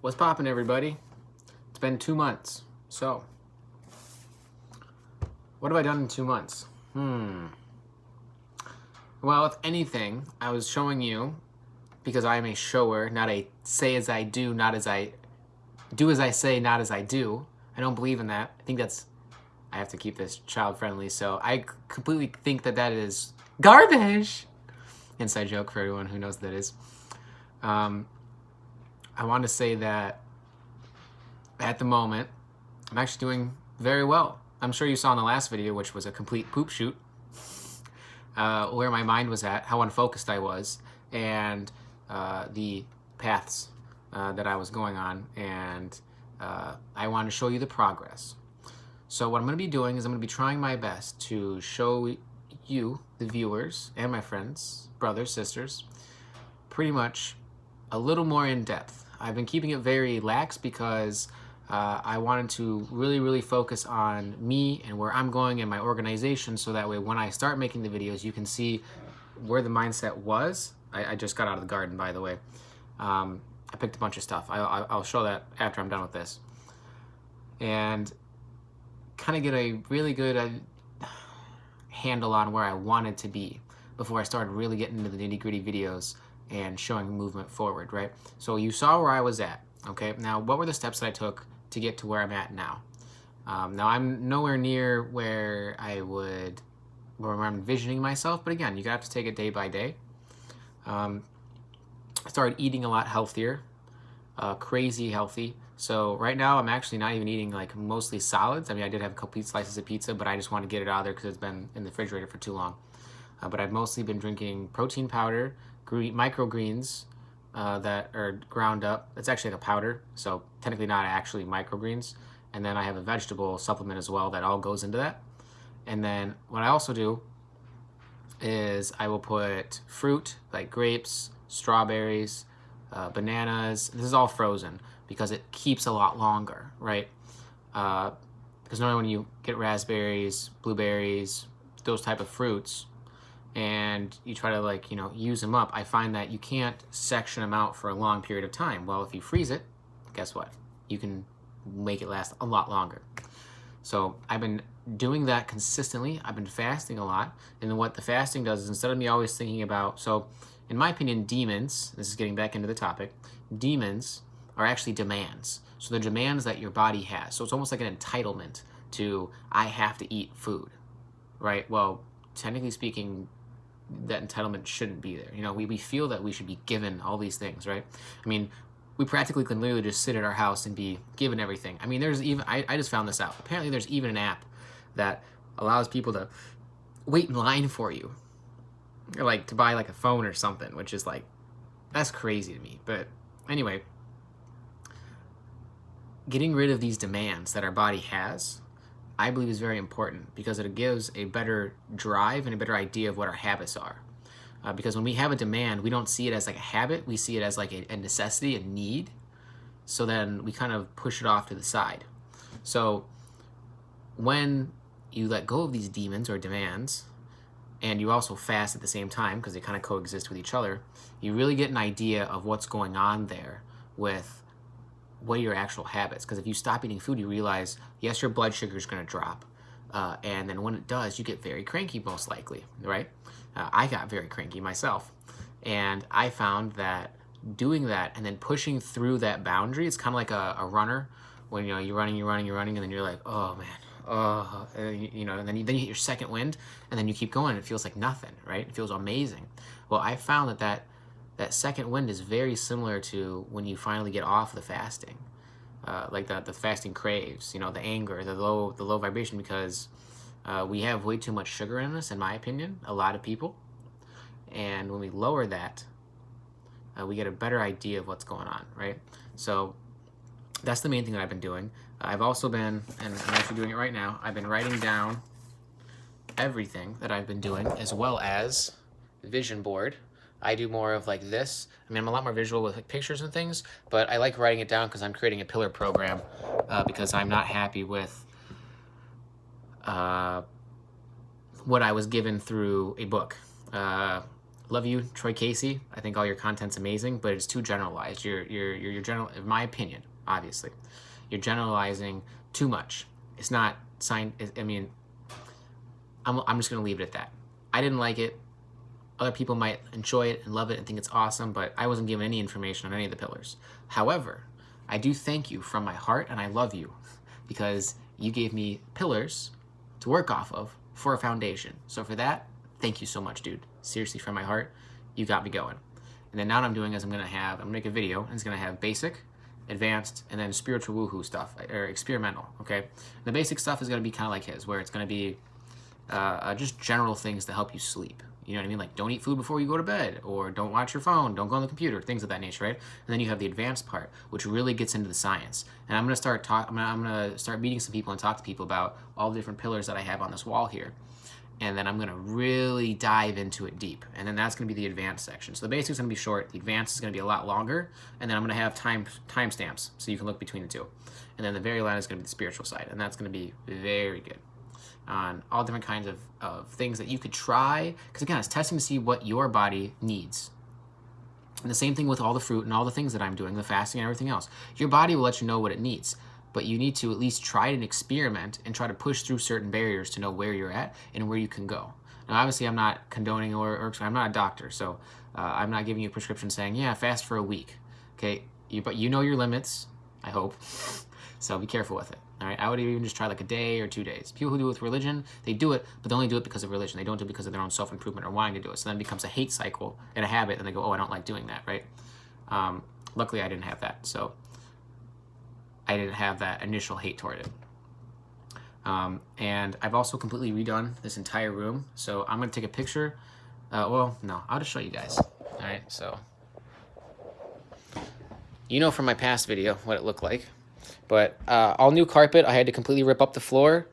What's poppin', everybody? It's been 2 months. So, what have I done in 2 months? Well, if anything, I was showing you, because I am a shower, not a say as I do, not as I do as I say, not as I do. I don't believe in that. I think I have to keep this child friendly, so I completely think that is garbage. Inside joke for everyone who knows what that is. I want to say that at the moment, I'm actually doing very well. I'm sure you saw in the last video, which was a complete poop shoot, where my mind was at, how unfocused I was, and the paths that I was going on, and I want to show you the progress. So what I'm going to be doing is I'm going to be trying my best to show you, the viewers, and my friends, brothers, sisters, pretty much a little more in depth. I've been keeping it very lax because I wanted to really focus on me and where I'm going in my organization, so that way when I start making the videos, you can see where the mindset was. I just got out of the garden, by the way. I picked a bunch of stuff. I'll show that after I'm done with this. And kind of get a really good handle on where I wanted to be before I started really getting into the nitty-gritty videos and showing movement forward, right? So you saw where I was at, okay? Now, what were the steps that I took to get to where I'm at now? Now, I'm nowhere near where I'm envisioning myself, but again, you have to take it day by day. I started eating a lot healthier, crazy healthy. So right now, I'm actually not even eating like mostly solids. I mean, I did have a couple slices of pizza, but I just want to get it out of there because it's been in the refrigerator for too long. But I've mostly been drinking protein powder, microgreens that are ground up. It's actually like a powder, so technically not actually microgreens. And then I have a vegetable supplement as well that all goes into that. And then what I also do is I will put fruit like grapes, strawberries, bananas. This is all frozen because it keeps a lot longer, right? Because normally when you get raspberries, blueberries, those type of fruits, and you try to use them up, I find that you can't section them out for a long period of time. Well, if you freeze it, guess what? You can make it last a lot longer. So I've been doing that consistently. I've been fasting a lot. And what the fasting does is, instead of me always thinking about, so in my opinion, demons, this is getting back into the topic, demons are actually demands. So they're demands that your body has. So it's almost like an entitlement to, I have to eat food, right? Well, technically speaking, that entitlement shouldn't be there. You know, we feel that we should be given all these things, right? I mean, we practically can literally just sit at our house and be given everything. I mean, there's even, I just found this out. Apparently there's even an app that allows people to wait in line for you, or like to buy like a phone or something, which is like, that's crazy to me. But anyway, getting rid of these demands that our body has, I believe, is very important, because it gives a better drive and a better idea of what our habits are. Because when we have a demand, we don't see it as like a habit, we see it as like a necessity, a need. So then we kind of push it off to the side. So when you let go of these demons or demands, and you also fast at the same time, because they kind of coexist with each other, you really get an idea of what's going on there with what are your actual habits. Because if you stop eating food, you realize, yes, your blood sugar is going to drop. And then when it does, you get very cranky, most likely, right? I got very cranky myself. And I found that doing that and then pushing through that boundary, it's kind of like a runner. When you're running, and then you're like, oh man, and then you hit your second wind, and then you keep going, and it feels like nothing, right? It feels amazing. Well, I found that second wind is very similar to when you finally get off the fasting. Like the fasting craves, the anger, the low vibration, because we have way too much sugar in us, in my opinion, a lot of people. And when we lower that, we get a better idea of what's going on, right? So that's the main thing that I've been doing. I've also been, and I'm actually doing it right now, I've been writing down everything that I've been doing, as well as vision board. I do more of like this. I mean, I'm a lot more visual with like pictures and things, but I like writing it down because I'm creating a pillar program, because I'm not happy with what I was given through a book. love you, Troy Casey. I think all your content's amazing, but it's too generalized. You're general, in my opinion, obviously, you're generalizing too much. It's not I mean, I'm just gonna leave it at that. I didn't like it. Other people might enjoy it and love it and think it's awesome, but I wasn't given any information on any of the pillars. However, I do thank you from my heart, and I love you because you gave me pillars to work off of for a foundation. So for that, thank you so much, dude. Seriously, from my heart, you got me going. And then now what I'm doing is I'm gonna make a video, and it's gonna have basic, advanced, and then spiritual woohoo stuff, or experimental, okay? The basic stuff is gonna be kind of like his, where it's gonna be just general things to help you sleep. You know what I mean? Like, don't eat food before you go to bed, or don't watch your phone, don't go on the computer, things of that nature, right? And then you have the advanced part, which really gets into the science. And I'm gonna start meeting some people and talk to people about all the different pillars that I have on this wall here. And then I'm gonna really dive into it deep. And then that's gonna be the advanced section. So the basics is gonna be short, the advanced is gonna be a lot longer, and then I'm gonna have timestamps so you can look between the two. And then the very last is gonna be the spiritual side, and that's gonna be very good on all different kinds of things that you could try, because again, it's testing to see what your body needs. And the same thing with all the fruit and all the things that I'm doing, the fasting and everything else. Your body will let you know what it needs, but you need to at least try and experiment and try to push through certain barriers to know where you're at and where you can go. Now, obviously, I'm not condoning or I'm not a doctor, so I'm not giving you a prescription saying, yeah, fast for a week, okay? But you know your limits, I hope, so be careful with it. All right, I would even just try like a day or 2 days. People who do it with religion, they do it, but they only do it because of religion. They don't do it because of their own self-improvement or wanting to do it. So then it becomes a hate cycle and a habit, and they go, oh, I don't like doing that, right? Luckily, I didn't have that. So I didn't have that initial hate toward it. And I've also completely redone this entire room. So I'm going to take a picture. Well, no, I'll just show you guys. All right, so you know from my past video what it looked like. But all new carpet, I had to completely rip up the floor.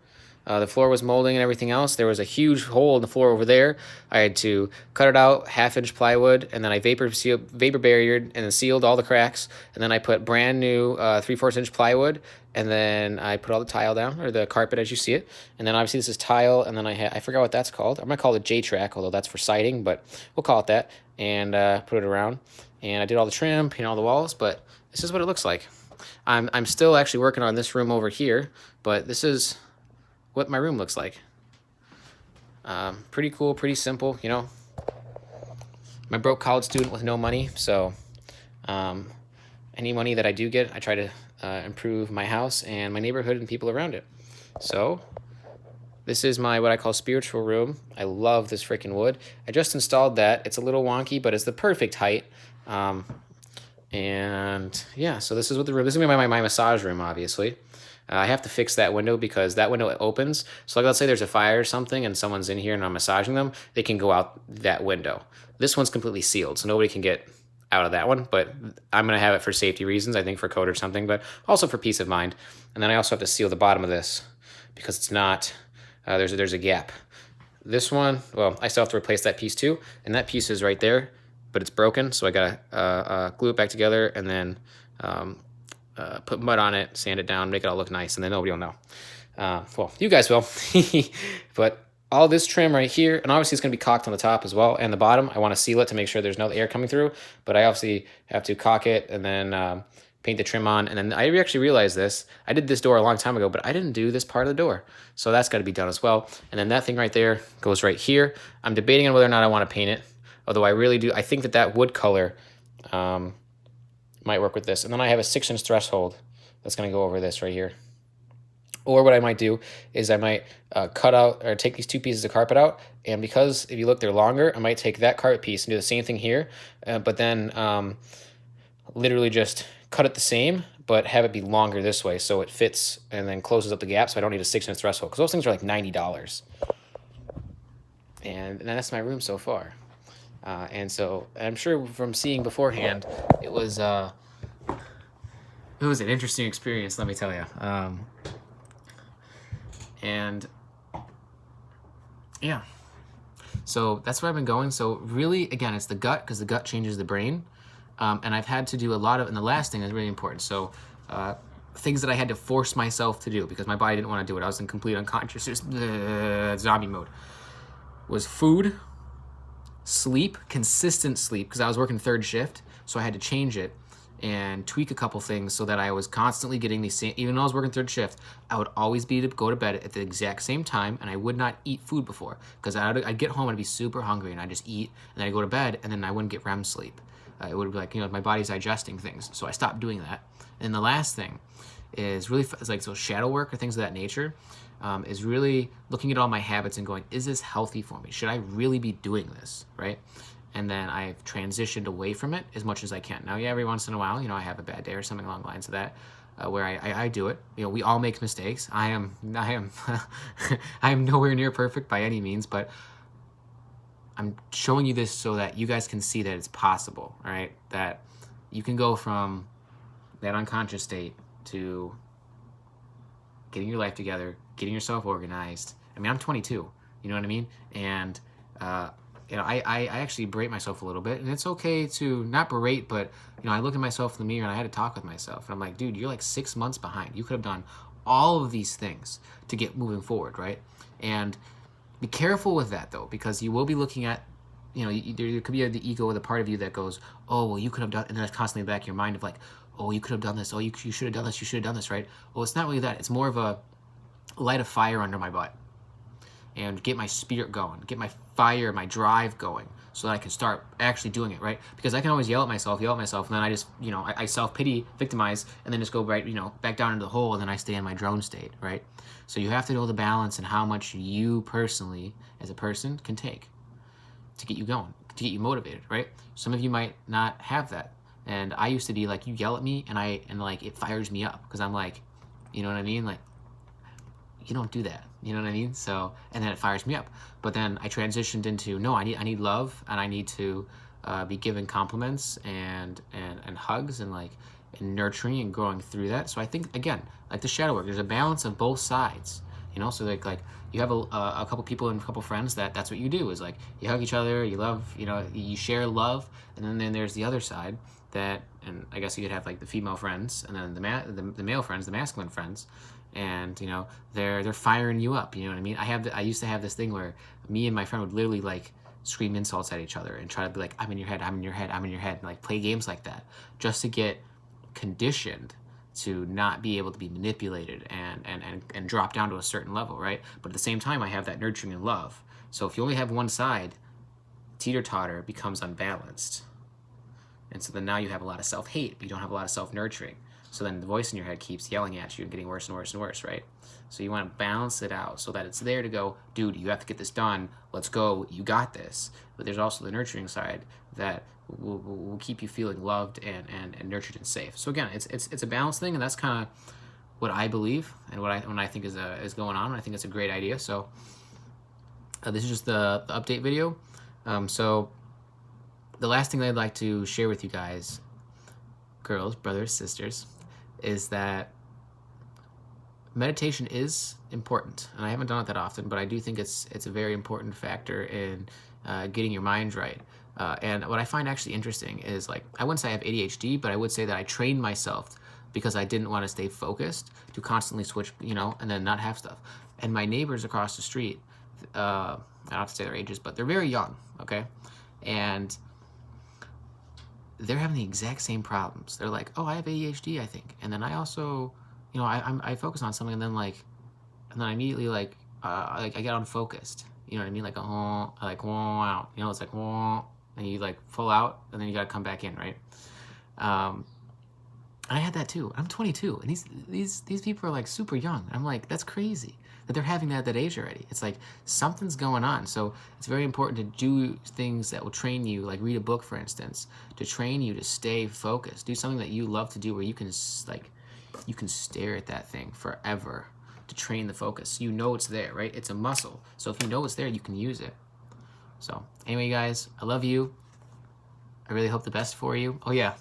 The floor was molding and everything else. There was a huge hole in the floor over there. I had to cut it out, 1/2-inch plywood, and then I vapor barriered and then sealed all the cracks. And then I put brand new 3/4-inch plywood, and then I put all the tile down, or the carpet as you see it. And then obviously this is tile, and then I forgot what that's called. I'm gonna call it J-track, although that's for siding, but we'll call it that. And put it around. And I did all the trim, painted all the walls, but this is what it looks like. I'm still actually working on this room over here, but this is what my room looks like. Pretty cool, pretty simple, you know. I'm a broke college student with no money, so any money that I do get, I try to improve my house and my neighborhood and people around it. So this is my what I call spiritual room. I love this freaking wood. I just installed that. It's a little wonky, but it's the perfect height. And yeah, so this is what the room, this is gonna be my massage room, obviously. I have to fix that window because that window opens. So like, let's say there's a fire or something and someone's in here and I'm massaging them, they can go out that window. This one's completely sealed, so nobody can get out of that one, but I'm gonna have it for safety reasons, I think for code or something, but also for peace of mind. And then I also have to seal the bottom of this because it's not, there's a gap. This one, well, I still have to replace that piece too, and that piece is right there, but it's broken, so I gotta glue it back together and then put mud on it, sand it down, make it all look nice, and then nobody will know. Well, you guys will. But all this trim right here, and obviously it's gonna be caulked on the top as well, and the bottom, I wanna seal it to make sure there's no air coming through, but I obviously have to caulk it and then paint the trim on, and then I actually realized this. I did this door a long time ago, but I didn't do this part of the door, so that's gotta be done as well. And then that thing right there goes right here. I'm debating on whether or not I wanna paint it, although I really do. I think that wood color might work with this. And then I have a 6-inch threshold that's going to go over this right here. Or what I might do is I might cut out or take these 2 pieces of carpet out. And because if you look, they're longer, I might take that carpet piece and do the same thing here. But then literally just cut it the same, but have it be longer this way so it fits and then closes up the gap so I don't need a 6-inch threshold. Because those things are like $90. And that's my room so far. And so I'm sure from seeing beforehand, it was an interesting experience, let me tell you. And yeah, so that's where I've been going. So really, again, it's the gut, because the gut changes the brain. And I've had to do a lot of, and the last thing is really important. So things that I had to force myself to do because my body didn't want to do it. I was in complete unconscious zombie mode. Was food, Sleep, consistent sleep, because I was working third shift, so I had to change it and tweak a couple things so that I was constantly getting these same, even though I was working third shift, I would always be to go to bed at the exact same time, and I would not eat food before, because I'd get home and I'd be super hungry, and I'd just eat, and then I'd go to bed, and then I wouldn't get REM sleep. It would be like, my body's digesting things, so I stopped doing that. And the last thing is really, it's like, so shadow work or things of that nature, is really looking at all my habits and going, is this healthy for me? Should I really be doing this, right? And then I've transitioned away from it as much as I can. Now, yeah, every once in a while, I have a bad day or something along the lines of that, where I do it. We all make mistakes. I am I am nowhere near perfect by any means, but I'm showing you this so that you guys can see that it's possible, all right? That you can go from that unconscious state to getting your life together, getting yourself organized. I mean, I'm 22, you know what I mean? And I actually berate myself a little bit, and it's okay to not berate, but I look at myself in the mirror and I had to talk with myself, and I'm like, dude, you're like 6 months behind. You could have done all of these things to get moving forward, right? And be careful with that, though, because you will be looking at, there could be the ego or the part of you that goes, oh, well, you could have done, and then it's constantly in the back of your mind of like, oh, you could have done this, oh, you should have done this, you should have done this, right? Well, it's not really that. It's more of a light a fire under my butt and get my spirit going, get my fire, my drive going, so that I can start actually doing it, right? Because I can always yell at myself, and then I just, I self-pity, victimize, and then just go right, back down into the hole, and then I stay in my drone state, right? So you have to know the balance and how much you personally, as a person, can take to get you going, to get you motivated, right? Some of you might not have that. And I used to be like, you yell at me, and like, it fires me up, because I'm like, you know what I mean? Like, you don't do that. You know what I mean? So, and then it fires me up. But then I transitioned into, no, I need love, and I need to be given compliments and hugs and nurturing and growing through that. So I think, again, like the shadow work, there's a balance of both sides. So like you have a couple people and a couple friends that's what you do, is like you hug each other, you love, you share love, and then there's the other side that, and I guess you could have like the female friends, and then the male friends, the masculine friends, and they're firing you up. You know what I mean? I used to have this thing where me and my friend would literally like scream insults at each other and try to be like, I'm in your head, I'm in your head, I'm in your head, and like play games like that, just to get conditioned to not be able to be manipulated and drop down to a certain level, right? But at the same time, I have that nurturing and love. So if you only have one side, teeter-totter becomes unbalanced. And so then now you have a lot of self-hate, but you don't have a lot of self-nurturing. So then the voice in your head keeps yelling at you and getting worse and worse and worse, right? So you want to balance it out so that it's there to go, dude, you have to get this done. Let's go. You got this. But there's also the nurturing side that will keep you feeling loved and nurtured and safe. So again, it's a balance thing, and that's kind of what I believe and what I think is going on. I think it's a great idea. So this is just the update video. So the last thing I'd like to share with you guys, girls, brothers, sisters, is that meditation is important, and I haven't done it that often, but I do think it's a very important factor in getting your mind right. And what I find actually interesting is, like, I wouldn't say I have ADHD, but I would say that I trained myself because I didn't want to stay focused to constantly switch, and then not have stuff. And my neighbors across the street, I don't have to say their ages, but they're very young, okay? And they're having the exact same problems. They're like, oh, I have ADHD, I think. And then I also, I focus on something, and then I immediately I get unfocused. You know what I mean? Like, oh, whoa, out. It's like, whoa, and you full out, and then you got to come back in, right? I had that too. I'm 22, and these people are super young. I'm like, that's crazy that they're having that at that age already. It's like something's going on. So it's very important to do things that will train you, like read a book, for instance, to train you to stay focused. Do something that you love to do, where you can stare at that thing forever to train the focus. It's there, right? It's a muscle. So if you know it's there, you can use it. So anyway, guys, I love you. I really hope the best for you. Oh yeah,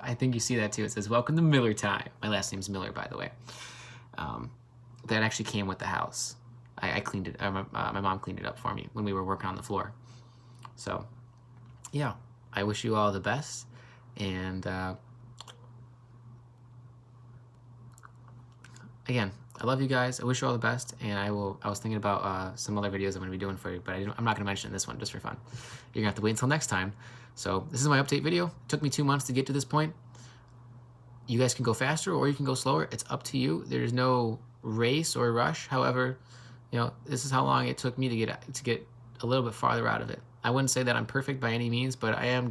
I think you see that too. It says, welcome to Miller time. My last name's Miller, by the way. That actually came with the house. I cleaned it, my mom cleaned it up for me when we were working on the floor. So yeah, I wish you all the best. And again, I love you guys. I wish you all the best, and I was thinking about some other videos I'm going to be doing for you, but I'm not going to mention this one just for fun. You're going to have to wait until next time. So this is my update video. It took me 2 months to get to this point. You guys can go faster or you can go slower. It's up to you. There's no race or rush. However, you know, this is how long it took me to get a little bit farther out of it. I wouldn't say that I'm perfect by any means, but I am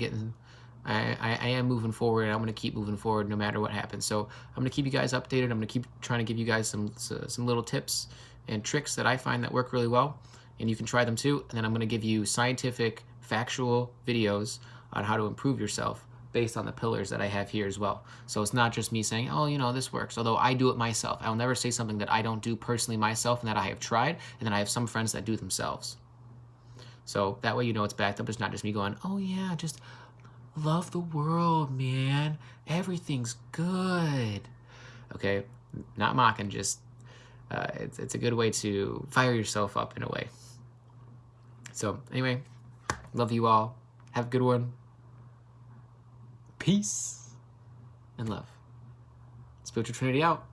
moving forward, and I'm going to keep moving forward no matter what happens. So I'm going to keep you guys updated. I'm going to keep trying to give you guys some little tips and tricks that I find that work really well, and you can try them too. And then I'm going to give you scientific, factual videos on how to improve yourself based on the pillars that I have here as well. So it's not just me saying, oh, you know, this works, although I do it myself. I'll never say something that I don't do personally myself and that I have tried, and then I have some friends that do themselves. So that way you know it's backed up. It's not just me going, oh yeah, just love the world, man. Everything's good. Okay, not mocking, just it's a good way to fire yourself up in a way. So anyway, love you all. Have a good one. Peace and love. Spiritual Trinity out.